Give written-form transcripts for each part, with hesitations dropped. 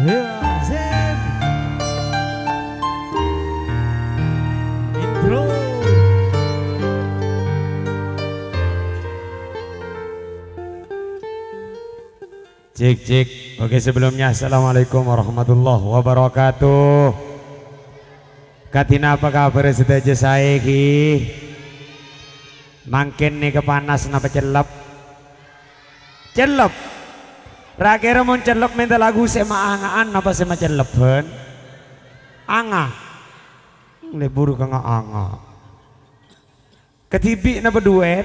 Ya, Zem. Intro. Cek cek. Oke, sebelumnya assalamualaikum warahmatullahi wabarakatuh. Katina apa kabar sedaya saiki? Mangkin nih kepanas napa celep? Celep. Rakira mau celep minta lagu sema angaan apa sema celepen? Anga. Lebur kang anga. Ketibi napa duet?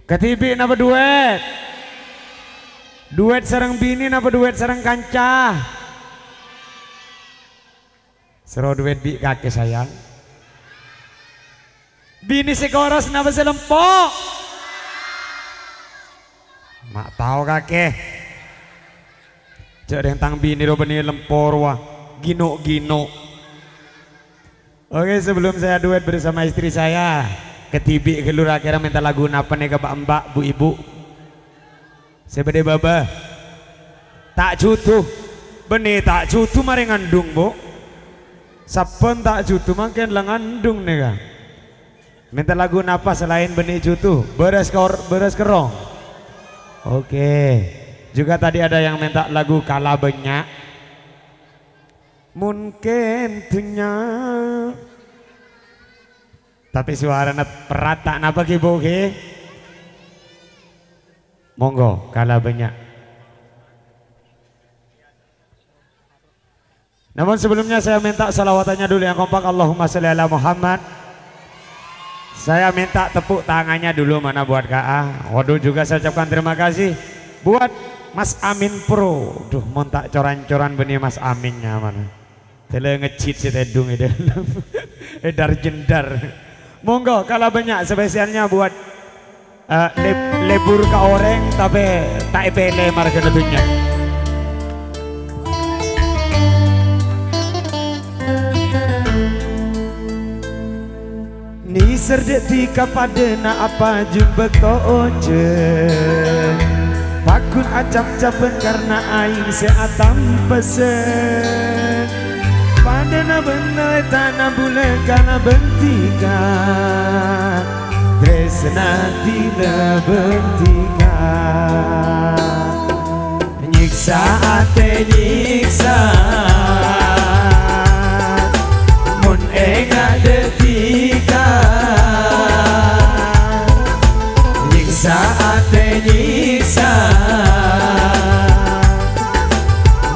Ketibi napa duet? Duet sareng bini napa duet sareng kanca? Seru duet bi kakek sayang. Bini sekoros napa selempok? Mak tahu kakek. Cek tang bini do beni lempor wah. Gino. Oke, sebelum saya duet bersama istri saya, Ketibi kelur akhirnya minta lagu napa nih ke mbak bu ibu. Sebede baba. Tak cutu. Beni tak cutu mari ngandung bu. Sapen tak cutu makin lah ngandung nih kan. Minta lagu napa selain beni cutu? Beres kerong. Oke, juga tadi ada yang minta lagu Kala Banyak. Mungkin punya. Tapi suaranya perata napa ki bu ki? Monggo Kala Banyak. Namun sebelumnya saya minta salawatannya dulu yang kompak. Allahumma sholli ala Muhammad. Saya minta tepuk tangannya dulu mana buat KA. Waduh, juga saya ucapkan terima kasih buat Mas Amin Pro. Duh, mau tak coran-coran benih Mas Aminnya mana. Tele ngecit si tedung itu. Edar jendar. Monggo Kala Banyak spesialnya buat lebur ke oreng tapi tak epele marga tentunya. Ni serdeti kapadena apa jumpa toje. Pakun acap capen karena aing seatam pesen. Padena bener tanah bule karena bentika. Tresna tina bentika. Nyiksa ate nyiksa. Mun enga detika. Nyiksa ate nyiksa.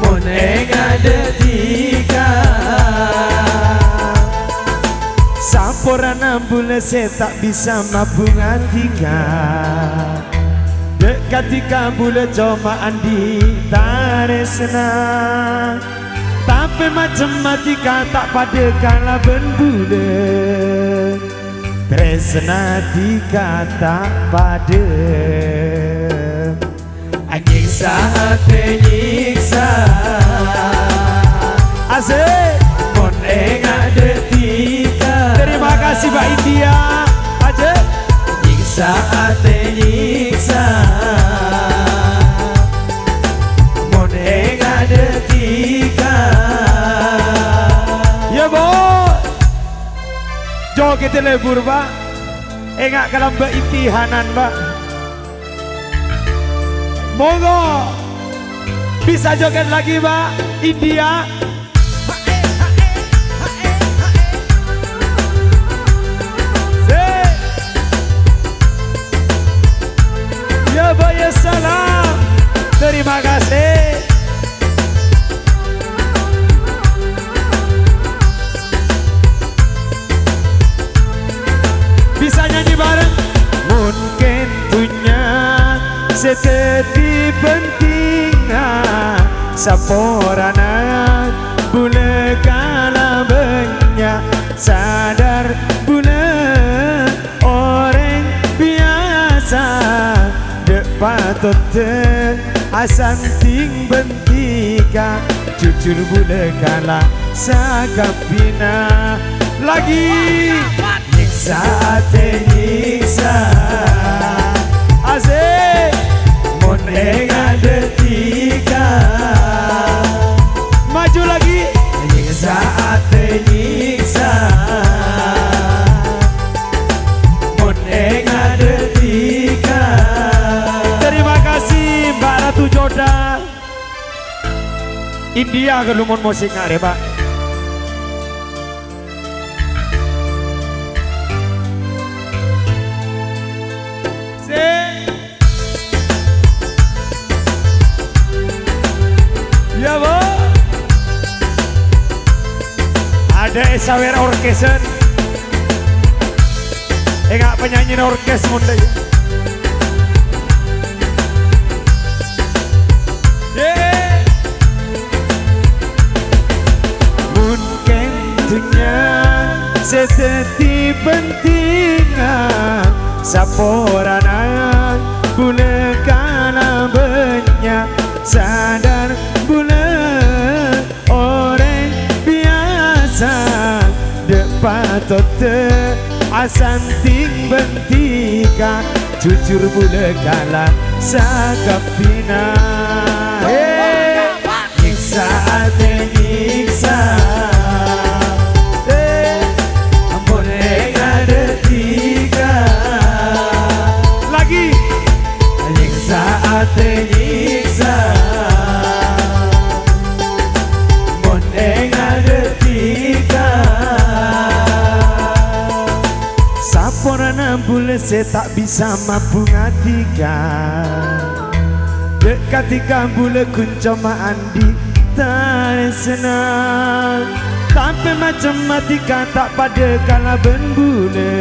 Mun enga detika. Saporana bule se tak bisa mabungatika. Dekatika bule cuma andi taresna. Tapi macam matika tak pada kala bule. Tresna tika tak pada. Nyiksa ate nyiksa. Asik. Mon enga detika. Terima kasih Mbak India. Aja. Nyiksa ate nyiksa. Mon enga detika. Ya boy. Joget lebur Pak. Enggak kalau Mbak imtihanan Mbak. Monggo. Bisa joget lagi Mbak India. Ya Mbak ya salam. Terima kasih. Bisa nyanyi bareng. Mungkin punya seteti pentingnya. Saporana bule kala banyak. Sadar bule orang biasa. Dek patut asanting bentika. Jujur bule kala sakapina. Lagi nyiksa ate nyiksa. Asik. Mon enga detika. India ke lumon musik nggak deh pak. Ya bo, ada Esawer Orkesen, enggak penyanyi orkes munda ya. Mungkin dunia seteti pentingan saporanan bulekana banyak sadar bulan orang biasa depatote asanting bentika jujur bulekala sakapina nyiksa ate nyiksa ampun ada tiga lagi nyiksa ate nyiksa ampun ada tiga saporana bule se tak bisa mampu ngatikan ketika bule kuncoma andi tak senang tapi matematika tak pada kala ben bule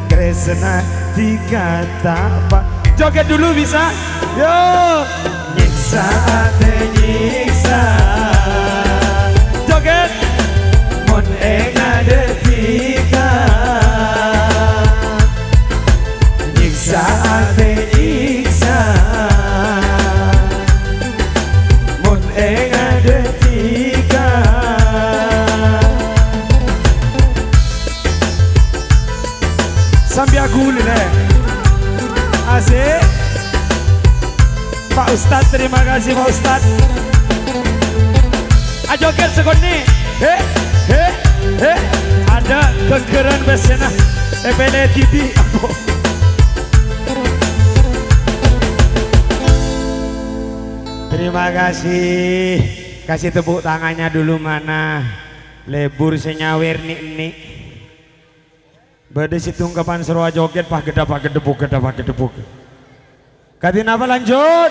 kresna tiga tak pak joget dulu bisa yo nyiksa ate nyiksa joget mon ada tiga nyiksa ate nyiksa mon ada tiga sambil aku nih asik Pak Ustadz, terima kasih Pak Ustadz. Ajoget sekoni ada kekeran besena EPD TV terima kasih. Kasih tepuk tangannya dulu mana lebur senyawer nik bade situng kapan seru joget pak gede gedebuk. Katin apa lanjut?